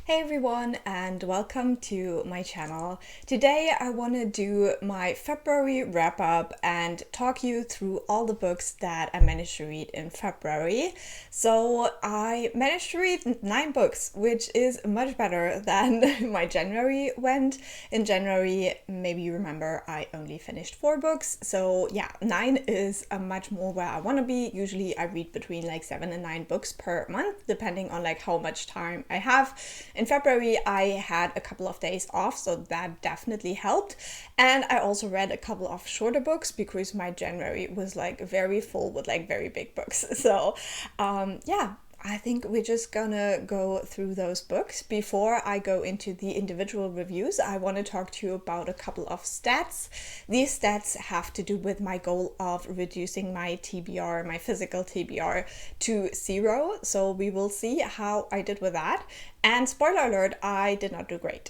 Hey everyone, and welcome to my channel. Today I want to do my February wrap up and talk you through all the books that I managed to read in February. So I managed to read 9 books, which is much better than my January went. In January, maybe you remember, I only finished 4 books. So yeah, 9 is much more where I want to be. Usually I read between like 7 and 9 books per month, depending on like how much time I have. In February, I had a couple of days off, so that definitely helped. And I also read a couple of shorter books because my January was like very full with like very big books. So yeah, I think we're just gonna go through those books. Before I go into the individual reviews, I want to talk to you about a couple of stats. These stats have to do with my goal of reducing my TBR, my physical TBR, to 0. So we will see how I did with that. And spoiler alert, I did not do great.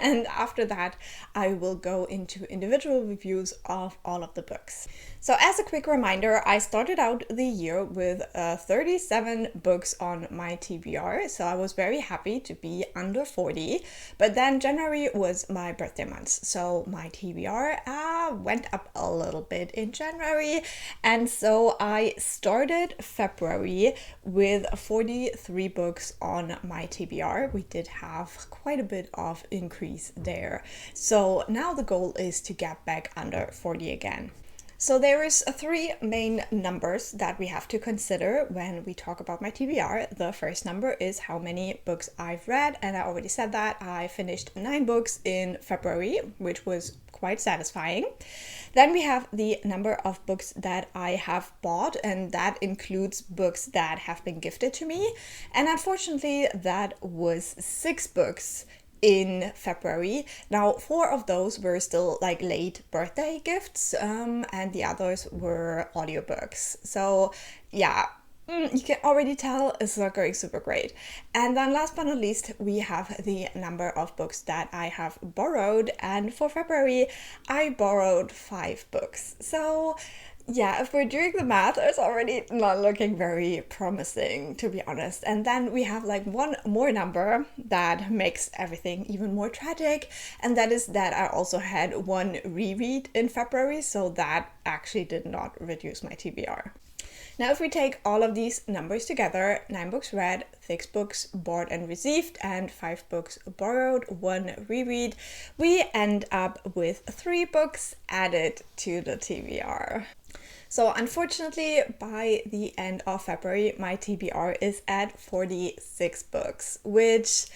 And after that, I will go into individual reviews of all of the books. So as a quick reminder, I started out the year with 37 books on my TBR. So I was very happy to be under 40. But then January was my birthday month. So my TBR went up a little bit in January. And so I started February with 43 books on my TBR. We did have quite a bit of increase there. So now the goal is to get back under 40 again. So there is 3 main numbers that we have to consider when we talk about my TBR. The first number is how many books I've read, and I already said that. I finished 9 books in February, which was quite satisfying. Then we have the number of books that I have bought, and that includes books that have been gifted to me. And unfortunately, that was 6 books in February. Now 4 of those were still like late birthday gifts, and the others were audiobooks. So yeah, you can already tell it's not going super great. And then last but not least, we have the number of books that I have borrowed, and for February I borrowed 5 books. So yeah, if we're doing the math, it's already not looking very promising, to be honest. And then we have like one more number that makes everything even more tragic, and that is that I also had 1 reread in February, so that actually did not reduce my TBR. Now, if we take all of these numbers together, 9 books read, 6 books bought and received, and 5 books borrowed, 1 reread, we end up with 3 books added to the TBR. So unfortunately, by the end of February, my TBR is at 46 books, which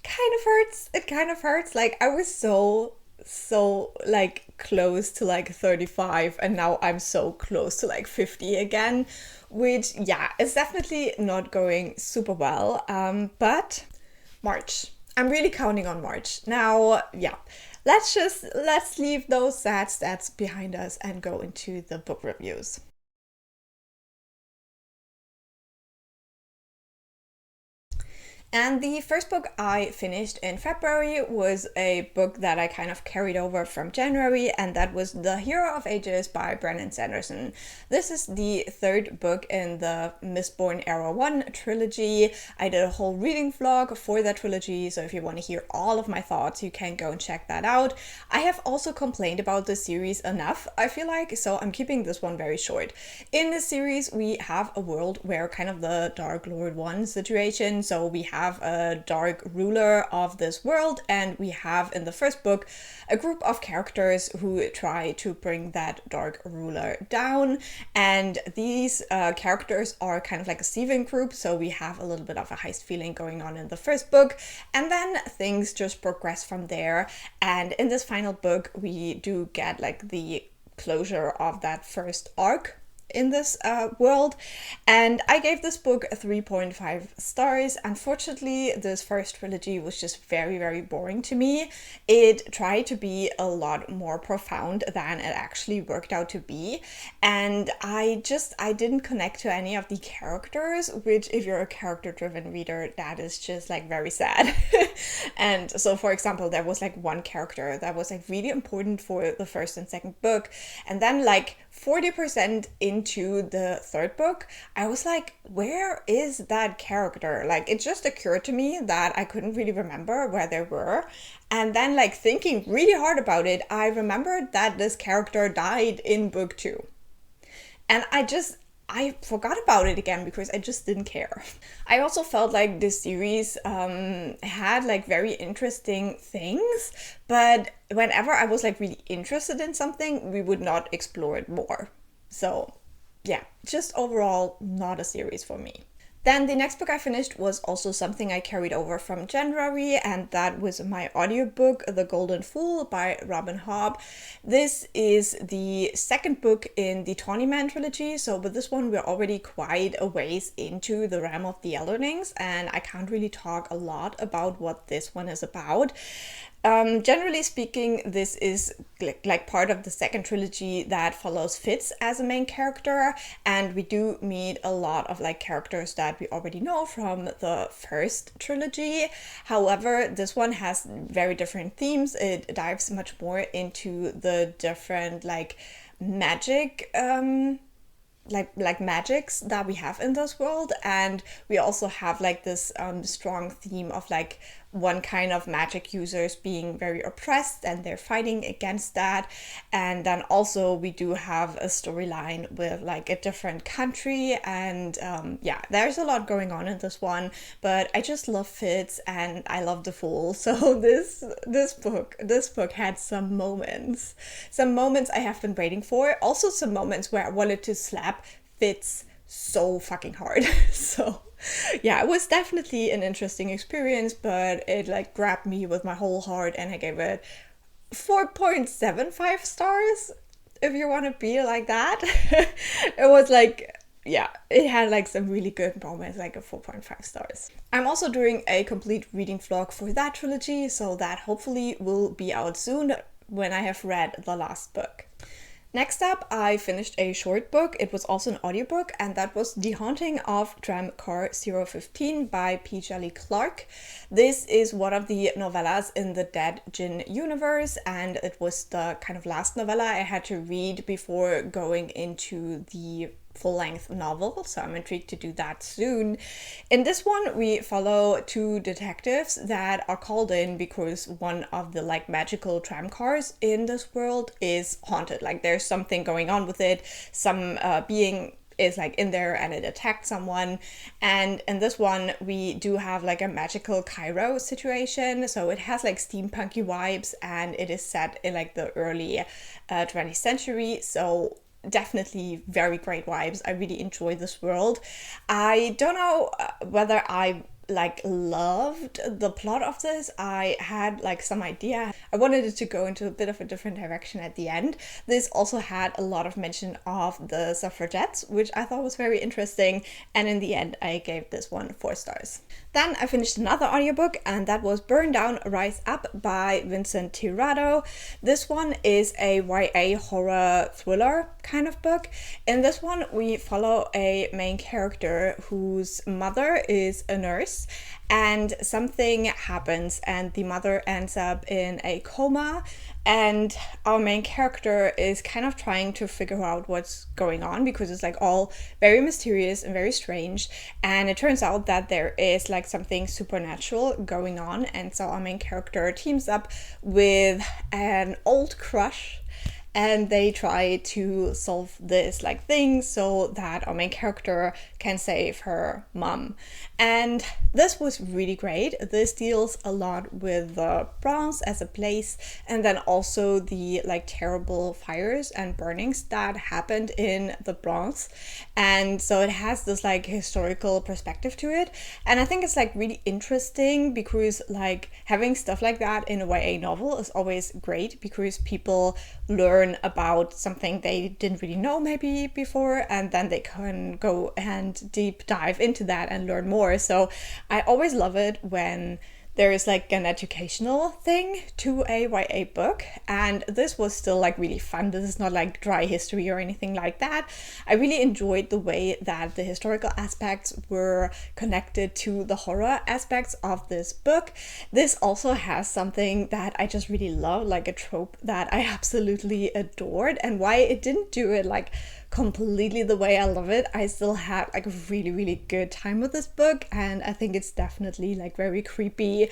kind of hurts. It kind of hurts. Like, I was so like close to like 35, and now I'm so close to like 50 again, which yeah, it's definitely not going super well. But March, I'm really counting on March. Now, yeah, let's leave those sad stats behind us and go into the book reviews. And the first book I finished in February was a book that I kind of carried over from January, and that was The Hero of Ages by Sanderson. This is the 3rd book in the Mistborn Era 1 trilogy. I did a whole reading vlog for that trilogy, so if you want to hear all of my thoughts, you can go and check that out. I have also complained about the series enough, I feel like, so I'm keeping this one very short. In this series, we have a world where kind of the Dark Lord 1 situation, so we have a dark ruler of this world, and we have in the first book a group of characters who try to bring that dark ruler down, and these characters are kind of like a thieving group, so we have a little bit of a heist feeling going on in the first book, and then things just progress from there. And in this final book we do get like the closure of that first arc in this world, and I gave this book a 3.5 stars. Unfortunately, this first trilogy was just very boring to me. It tried to be a lot more profound than it actually worked out to be, and I didn't connect to any of the characters, which if you're a character-driven reader, that is just like very sad. And so for example, there was like one character that was like really important for the first and second book, and then like 40% into the third book, I was like, where is that character? Like, it just occurred to me that I couldn't really remember where they were. And then, like, thinking really hard about it, I remembered that this character died in book 2. And I forgot about it again because I just didn't care. I also felt like this series had like very interesting things, but whenever I was like really interested in something, we would not explore it more. So yeah, just overall not a series for me. Then the next book I finished was also something I carried over from January, and that was my audiobook, The Golden Fool by Robin Hobb. This is the second book in the Tawny Man trilogy, so with this one we're already quite a ways into the realm of the Elderlings, and I can't really talk a lot about what this one is about. Generally speaking, this is like part of the second trilogy that follows Fitz as a main character, and we do meet a lot of like characters that we already know from the first trilogy. However, this one has very different themes. It dives much more into the different like magic like magics that we have in this world, and we also have like this strong theme of like one kind of magic users being very oppressed and they're fighting against that. And then also we do have a storyline with like a different country, and yeah, there's a lot going on in this one, but I just love Fitz and I love the Fool. So this book had some moments I have been waiting for, also some moments where I wanted to slap Fitz so fucking hard. So yeah, it was definitely an interesting experience, but it like grabbed me with my whole heart, and I gave it 4.75 stars, if you want to be like that. It was like, yeah, it had like some really good moments, like a 4.5 stars. I'm also doing a complete reading vlog for that trilogy, so that hopefully will be out soon when I have read the last book. Next up, I finished a short book. It was also an audiobook, and that was The Haunting of Tram Car 015 by P. Djèlí Clark. This is one of the novellas in the Dead Djinn universe, and it was the kind of last novella I had to read before going into the full-length novel, so I'm intrigued to do that soon. In this one, we follow two detectives that are called in because one of the like magical tram cars in this world is haunted. Like there's something going on with it, some being is like in there and it attacked someone. And in this one we do have like a magical Cairo situation, so it has like steampunky vibes, and it is set in like the early 20th century, so definitely very great vibes. I really enjoy this world. I don't know whether I like loved the plot of this. I had like some idea. I wanted it to go into a bit of a different direction at the end. This also had a lot of mention of the suffragettes, which I thought was very interesting, and in the end I gave this one 4 stars. Then I finished another audiobook, and that was Burn Down, Rise Up by Vincent Tirado. This one is a YA horror thriller kind of book. In this one we follow a main character whose mother is a nurse, and something happens and the mother ends up in a coma, and our main character is kind of trying to figure out what's going on because it's like all very mysterious and very strange, and it turns out that there is like something supernatural going on. And so our main character teams up with an old crush, and they try to solve this like thing so that our main character can save her mom. And this was really great. This deals a lot with the Bronx as a place, and then also the like terrible fires and burnings that happened in the Bronx. And so it has this like historical perspective to it, and I think it's like really interesting because like having stuff like that in a YA novel is always great because people learn about something they didn't really know maybe before, and then they can go and deep dive into that and learn more. So I always love it when there is like an educational thing to a YA book, and this was still like really fun. This is not like dry history or anything like that. I really enjoyed the way that the historical aspects were connected to the horror aspects of this book. This also has something that I just really love, like a trope that I absolutely adored, and why it didn't do it like completely the way I love it, I still had like a really good time with this book, and I think it's definitely like very creepy.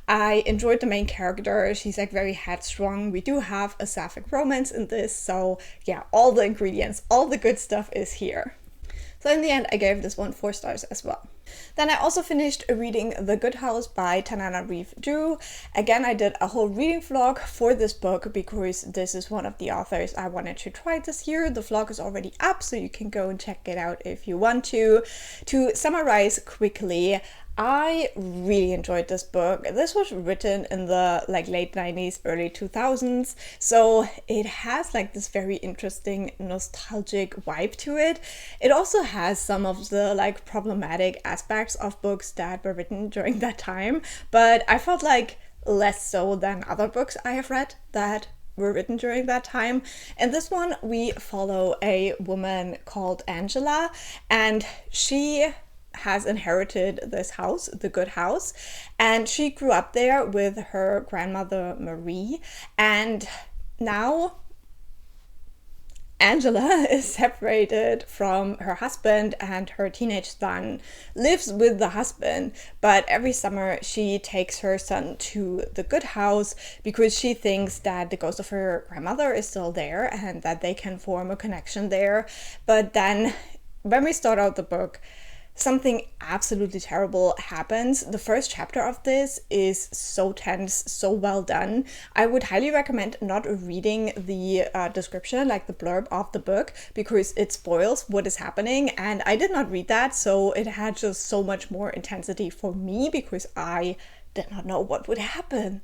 I enjoyed the main character. She's like very headstrong. We do have a sapphic romance in this, so yeah, all the ingredients, all the good stuff is here. So in the end, I gave this one 4 stars as well. Then I also finished reading The Good House by Tananarive. Again, I did a whole reading vlog for this book because this is one of the authors I wanted to try this year. The vlog is already up, so you can go and check it out if you want to. To summarize quickly, I really enjoyed this book. This was written in the like late 90s, early 2000s, so it has like this very interesting nostalgic vibe to it. It also has some of the like problematic aspects of books that were written during that time, but I felt like less so than other books I have read that were written during that time. In this one, we follow a woman called Angela, and she has inherited this house, the Good House, and she grew up there with her grandmother Marie, and now Angela is separated from her husband, and her teenage son lives with the husband, but every summer she takes her son to the Good House because she thinks that the ghost of her grandmother is still there and that they can form a connection there. But then when we start out the book, something absolutely terrible happens. The first chapter of this is so tense, so well done. I would highly recommend not reading the description, like the blurb of the book, because it spoils what is happening, and I did not read that, so it had just so much more intensity for me because I did not know what would happen.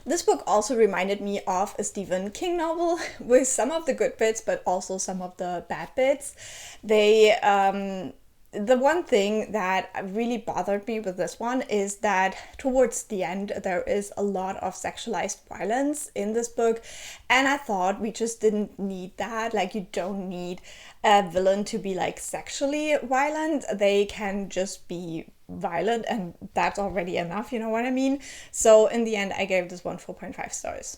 This book also reminded me of a Stephen King novel with some of the good bits, but also some of the bad bits. The one thing that really bothered me with this one is that towards the end there is a lot of sexualized violence in this book, and I thought we just didn't need that. Like, you don't need a villain to be like sexually violent. They can just be violent and that's already enough, you know what I mean? So in the end I gave this one 4.5 stars.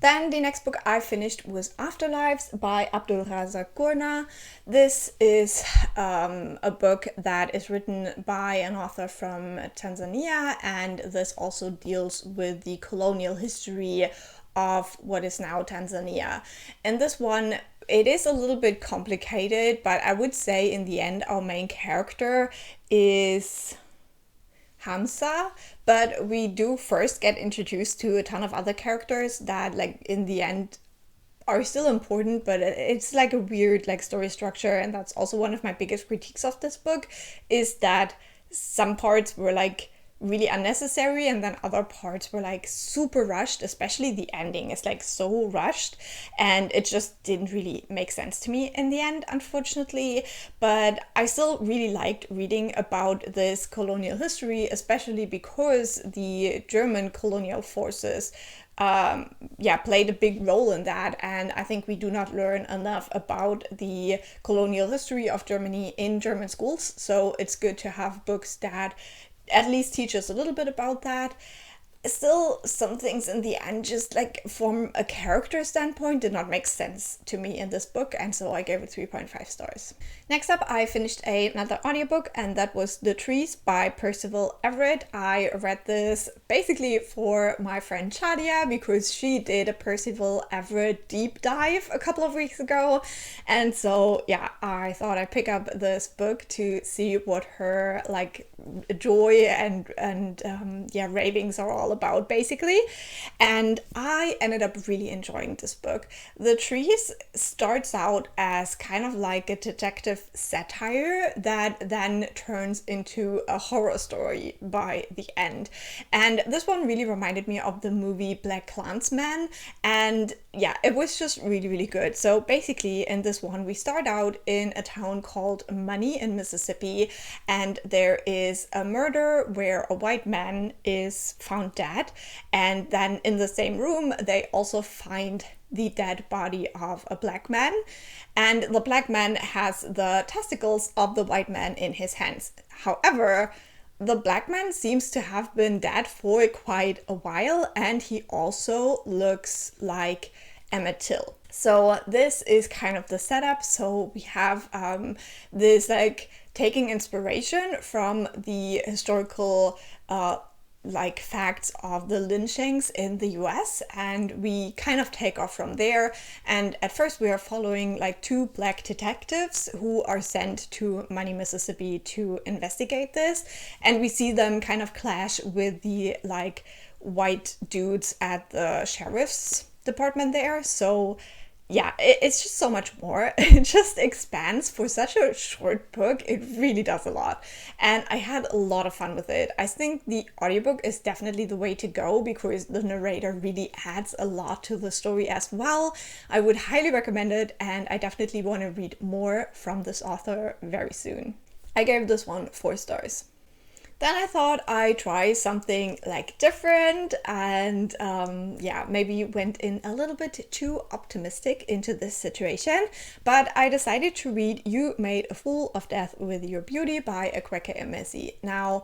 Then the next book I finished was Afterlives by Abdulrazak Gurnah. This is a book that is written by an author from Tanzania, and this also deals with the colonial history of what is now Tanzania. In this one, it is a little bit complicated, but I would say in the end our main character is Hamza, but we do first get introduced to a ton of other characters that like in the end are still important, but it's like a weird like story structure, and that's also one of my biggest critiques of this book, is that some parts were like really unnecessary and then other parts were like super rushed. Especially the ending is like so rushed, and it just didn't really make sense to me in the end, unfortunately. But I still really liked reading about this colonial history, especially because the German colonial forces played a big role in that, and I think we do not learn enough about the colonial history of Germany in German schools, so it's good to have books that at least teach us a little bit about that. Still, some things in the end, just like from a character standpoint, did not make sense to me in this book, and so I gave it 3.5 stars. Next up, I finished another audiobook, and that was The Trees by Percival Everett. I read this basically for my friend Shadia because she did a Percival Everett deep dive a couple of weeks ago, and so yeah, I thought I'd pick up this book to see what her like joy and ravings are all all about, basically. And I ended up really enjoying this book. The Trees starts out as kind of like a detective satire that then turns into a horror story by the end. And this one really reminded me of the movie Black Klansman, and yeah, it was just really, really good. So basically in this one, we start out in a town called Money in Mississippi, and there is a murder where a white man is found dead, and then in the same room they also find the dead body of a black man, and the black man has the testicles of the white man in his hands. However, the black man seems to have been dead for quite a while, and he also looks like Emmett Till. So this is kind of the setup. So we have this like taking inspiration from the historical like facts of the lynchings in the US, and we kind of take off from there. And at first we are following like two black detectives who are sent to Money, Mississippi to investigate this, and we see them kind of clash with the like white dudes at the sheriff's department there. So yeah, it's just so much more. It just expands for such a short book. It really does a lot. And I had a lot of fun with it. I think the audiobook is definitely the way to go because the narrator really adds a lot to the story as well. I would highly recommend it, and I definitely want to read more from this author very soon. I gave this one 4 stars. Then I thought I'd try something like different, and yeah, maybe went in a little bit too optimistic into this situation, but I decided to read You Made a Fool of Death with Your Beauty by Akwaeke Emezi. Now,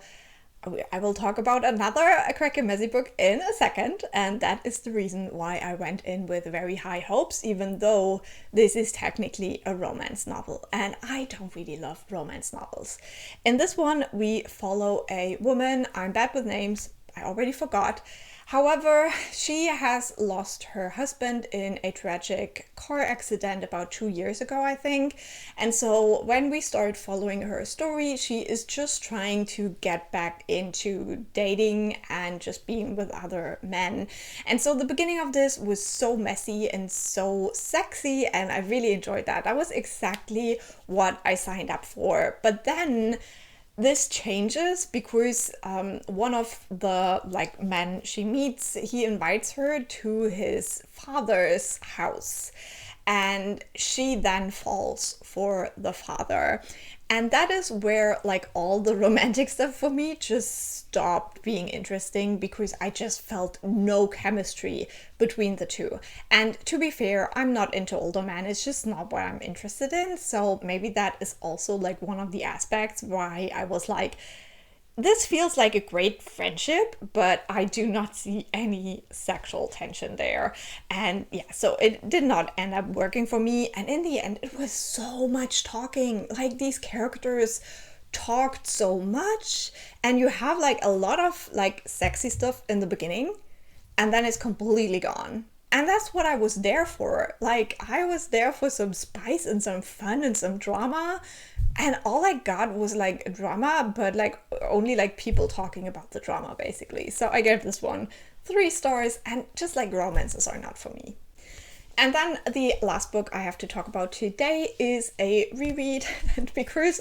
I will talk about another Akwaeke Emezi book in a second, and that is the reason why I went in with very high hopes, even though this is technically a romance novel, and I don't really love romance novels. In this one, we follow a woman. I'm bad with names, I already forgot. However, she has lost her husband in a tragic car accident about 2 years ago, I think. And so when we start following her story, she is just trying to get back into dating and just being with other men. And so the beginning of this was so messy and so sexy, and I really enjoyed that. That was exactly what I signed up for. But then this changes because one of the like men she meets, he invites her to his father's house, and she then falls for the father. And that is where like all the romantic stuff for me just stopped being interesting, because I just felt no chemistry between the two. And to be fair, I'm not into older men. It's just not what I'm interested in. So maybe that is also like one of the aspects why I was like, this feels like a great friendship, but I do not see any sexual tension there. And yeah, so it did not end up working for me. And in the end, it was so much talking. Like, these characters talked so much, and you have like a lot of like sexy stuff in the beginning, and then it's completely gone. And that's what I was there for. Like, I was there for some spice and some fun and some drama. And all I got was like drama, but like only like people talking about the drama, basically. So I gave this one 3 stars, and just like romances are not for me. And then the last book I have to talk about today is a reread. And because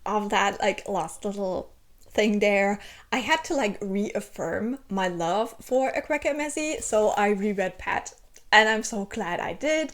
of that like last little thing there, I had to like reaffirm my love for Akwaeke Emezi, so I reread Pat, and I'm so glad I did.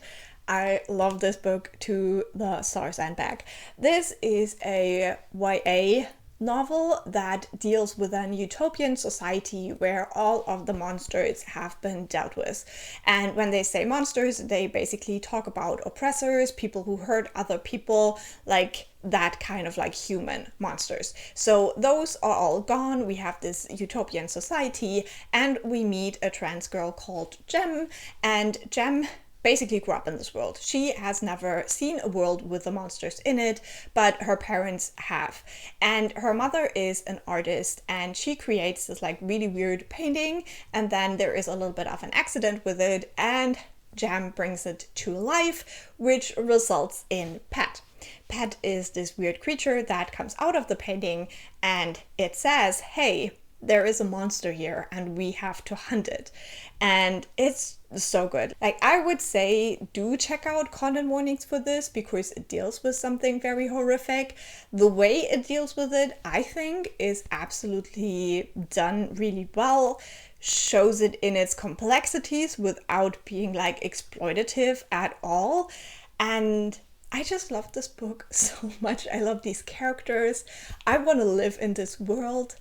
I love this book to the stars and back. This is a YA novel that deals with an utopian society where all of the monsters have been dealt with. And when they say monsters, they basically talk about oppressors, people who hurt other people, like that kind of like human monsters. So those are all gone. We have this utopian society, and we meet a trans girl called Jem, and Jem basically grew up in this world. She has never seen a world with the monsters in it, but her parents have. And her mother is an artist, and she creates this like really weird painting, and then there is a little bit of an accident with it, and Jem brings it to life, which results in Pat. Pat is this weird creature that comes out of the painting, and it says, hey, there is a monster here and we have to hunt it. And it's so good. Like, I would say do check out content warnings for this because it deals with something very horrific. The way it deals with it, I think, is absolutely done really well. Shows it in its complexities without being like exploitative at all. And I just love this book so much. I love these characters. I want to live in this world.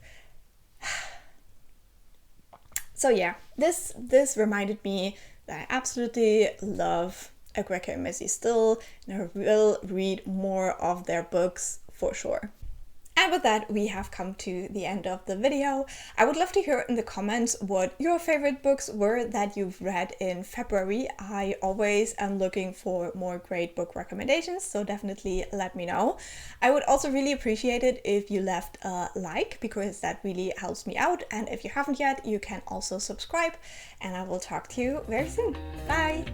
So yeah, this reminded me that I absolutely love Akwaeke Emezi still, and I will read more of their books for sure. And with that, we have come to the end of the video. I would love to hear in the comments what your favorite books were that you've read in February. I always am looking for more great book recommendations, so definitely let me know. I would also really appreciate it if you left a like, because that really helps me out. And if you haven't yet, you can also subscribe, and I will talk to you very soon. Bye!